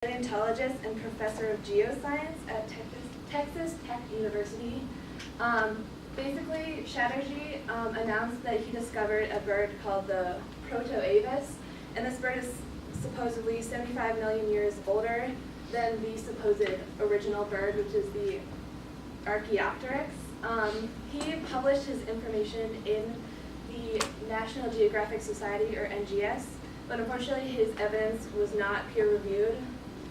paleontologist and professor of geoscience at Texas Tech University. Basically, Chatterjee announced that he discovered a bird called the Proto-Avis, and this bird is supposedly 75 million years older than the supposed original bird, which is the Archaeopteryx. He published his information in the National Geographic Society, or NGS, but unfortunately his evidence was not peer-reviewed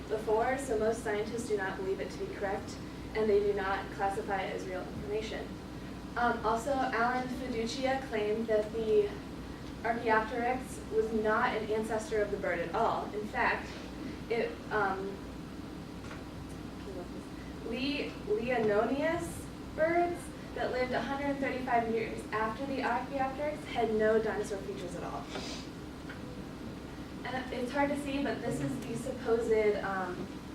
before, so most scientists do not believe it to be correct, and they do not classify it as real information. Also, Alan Fiducia claimed that the Archaeopteryx was not an ancestor of the bird at all. In fact, Leononius birds that lived 135 years after the Archaeopteryx had no dinosaur features at all. And it's hard to see, but this is the supposed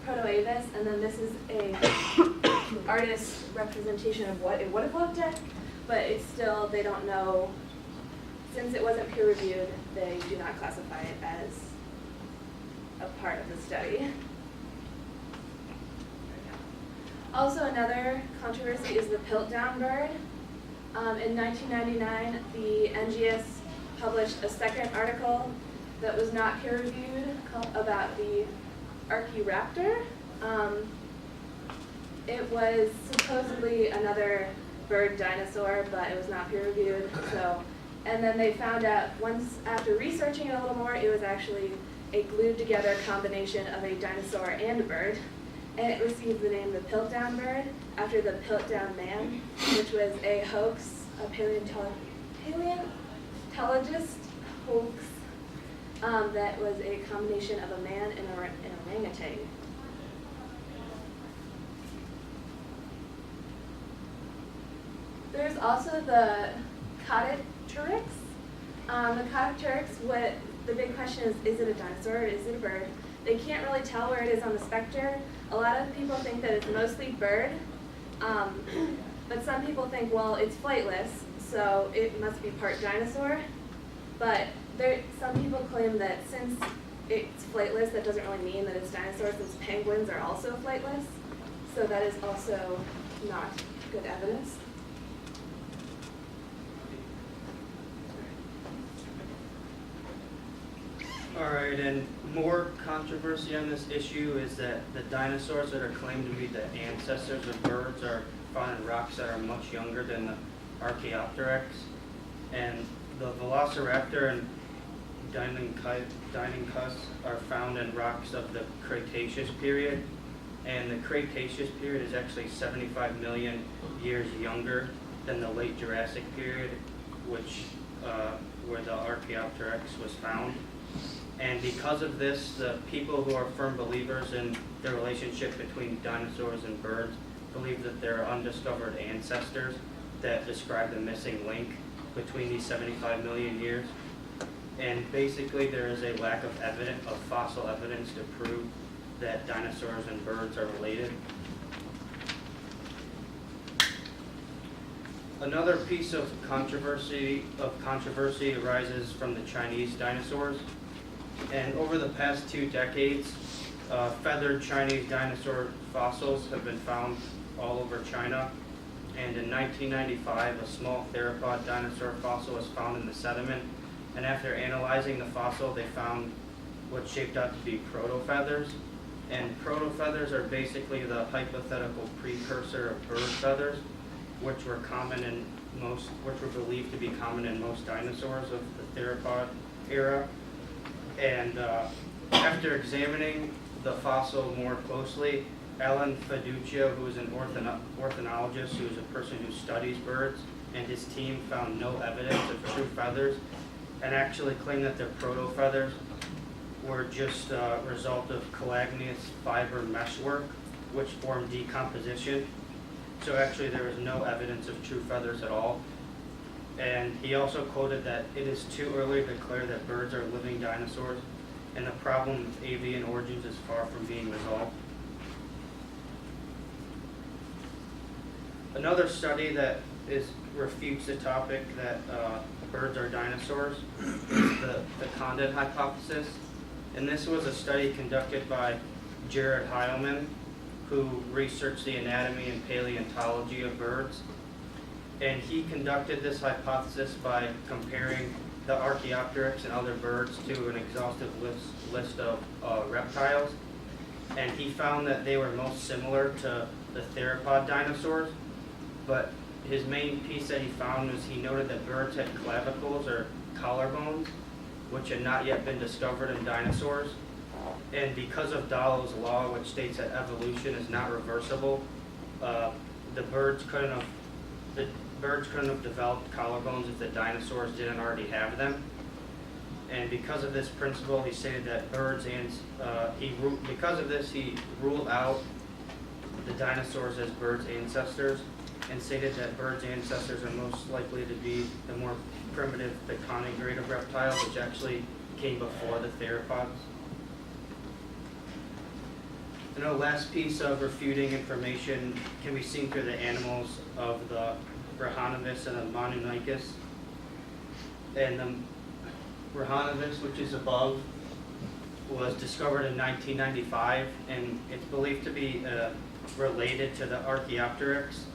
Proto-Avis, and then this is a artist's representation of what it would have looked like, but it's still, they don't know, since it wasn't peer-reviewed, they do not classify it as a part of the study. Also, another controversy is the Piltdown bird. In 1999, the NGS published a second article that was not peer-reviewed about the Archaeoraptor. It was supposedly another bird dinosaur, but it was not peer-reviewed. And then they found out, once after researching it a little more, it was actually a glued-together combination of a dinosaur and a bird. And it received the name the Piltdown bird after the Piltdown man, which was a hoax, a paleontologist hoax that was a combination of a man and an orangutan. There's also the Cotopteryx. The Cotopteryx, the big question is it a dinosaur or is it a bird? They can't really tell where it is on the specter. A lot of people think that it's mostly bird, but some people think, well, it's flightless, so it must be part dinosaur. But some people claim that since it's flightless, that doesn't really mean that it's dinosaur, since penguins are also flightless. So that is also not good evidence. All right, and more controversy on this issue is that the dinosaurs that are claimed to be the ancestors of birds are found in rocks that are much younger than the Archaeopteryx. And the Velociraptor and Deinonychus are found in rocks of the Cretaceous period. And the Cretaceous period is actually 75 million years younger than the late Jurassic period, where the Archaeopteryx was found. And because of this, the people who are firm believers in the relationship between dinosaurs and birds believe that there are undiscovered ancestors that describe the missing link between these 75 million years. And basically there is a lack of fossil evidence to prove that dinosaurs and birds are related. Another piece of controversy arises from the Chinese dinosaurs. And over the past 2 decades, feathered Chinese dinosaur fossils have been found all over China. And in 1995, a small theropod dinosaur fossil was found in the sediment. And after analyzing the fossil, they found what shaped out to be protofeathers. And protofeathers are basically the hypothetical precursor of bird feathers, which were believed to be common in most dinosaurs of the theropod era. And after examining the fossil more closely, Alan Fiducia, who is an ornithologist, who is a person who studies birds, and his team found no evidence of true feathers, and actually claimed that their protofeathers were just a result of collagenous fiber meshwork, which formed decomposition. So actually there is no evidence of true feathers at all. And he also quoted that it is too early to declare that birds are living dinosaurs, and the problem with avian origins is far from being resolved. Another study that refutes the topic that birds are dinosaurs is the Condon hypothesis. And this was a study conducted by Jared Heilman, who researched the anatomy and paleontology of birds. And he conducted this hypothesis by comparing the Archaeopteryx and other birds to an exhaustive list of reptiles. And he found that they were most similar to the theropod dinosaurs, but his main piece that he found was he noted that birds had clavicles or collarbones, which had not yet been discovered in dinosaurs. And because of Darwin's law, which states that evolution is not reversible, the birds couldn't have developed collarbones if the dinosaurs didn't already have them. And because of this principle, he stated that because of this, he ruled out the dinosaurs as birds' ancestors, and stated that birds' ancestors are most likely to be the more primitive Peconic grade of reptiles, which actually came before the theropods. And the last piece of refuting information can be seen through the animals of the Rhinovis and the Monunicus. And the Rhinovis, which is above, was discovered in 1995, and it's believed to be related to the Archaeopteryx.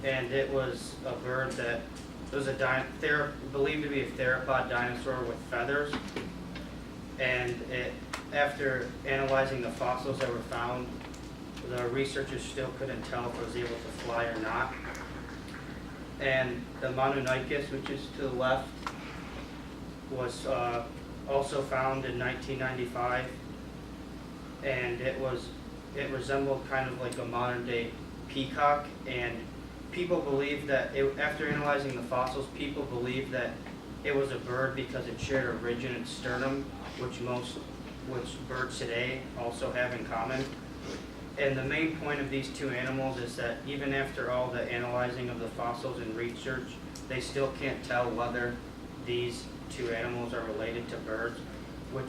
And it was a bird that was believed to be a theropod dinosaur with feathers. And after analyzing the fossils that were found, the researchers still couldn't tell if it was able to fly or not. And the Monunicus, which is to the left, was also found in 1995, and it resembled kind of like a modern day peacock. And people believe that after analyzing the fossils, people believe that it was a bird because it shared a ridge in its sternum, which birds today also have in common. And the main point of these two animals is that even after all the analyzing of the fossils and research, they still can't tell whether these two animals are related to birds, which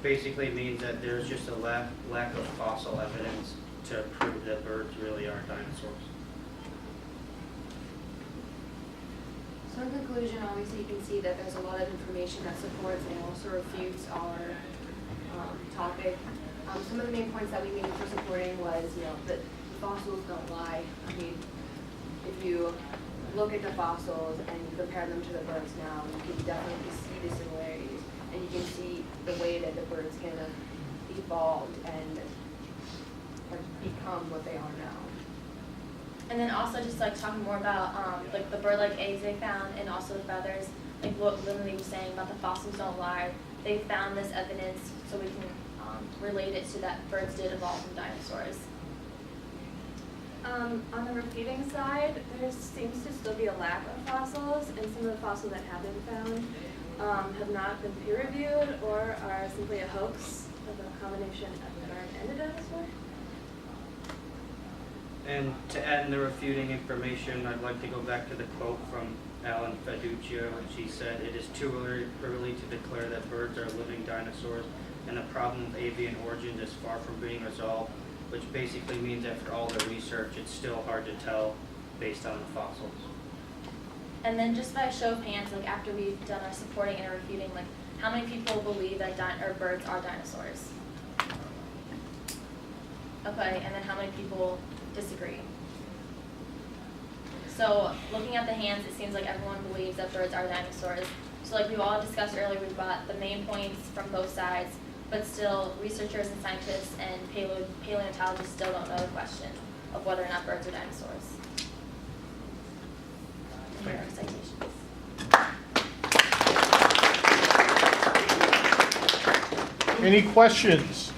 basically means that there's just a lack of fossil evidence to prove that birds really are dinosaurs. So in conclusion, obviously you can see that there's a lot of information that supports and also refutes our topic. Some of the main points that we made for supporting was, that fossils don't lie. I mean, if you look at the fossils and you compare them to the birds now, you can definitely see the similarities, and you can see the way that the birds can have evolved and have become what they are now. And then also just like talking more about like the bird-like eggs they found, and also the feathers, like what Lily was saying about the fossils don't lie. They found this evidence so we can relate it to that birds did evolve from dinosaurs. On the repeating side, there seems to still be a lack of fossils, and some of the fossils that have been found have not been peer-reviewed or are simply a hoax of a combination of a bird and a dinosaur. And to add in the refuting information, I'd like to go back to the quote from Alan Fiducia, which he said, "It is too early to declare that birds are living dinosaurs, and the problem of avian origins is far from being resolved," which basically means after all the research, it's still hard to tell based on the fossils. And then just by a show of hands, like after we've done our supporting and our refuting, like how many people believe that birds are dinosaurs? Okay, and then how many people disagree? So looking at the hands, it seems like everyone believes that birds are dinosaurs. So like we've all discussed earlier, we've got the main points from both sides, but still researchers and scientists and paleontologists still don't know the question of whether or not birds are dinosaurs. And here are citations. Any questions?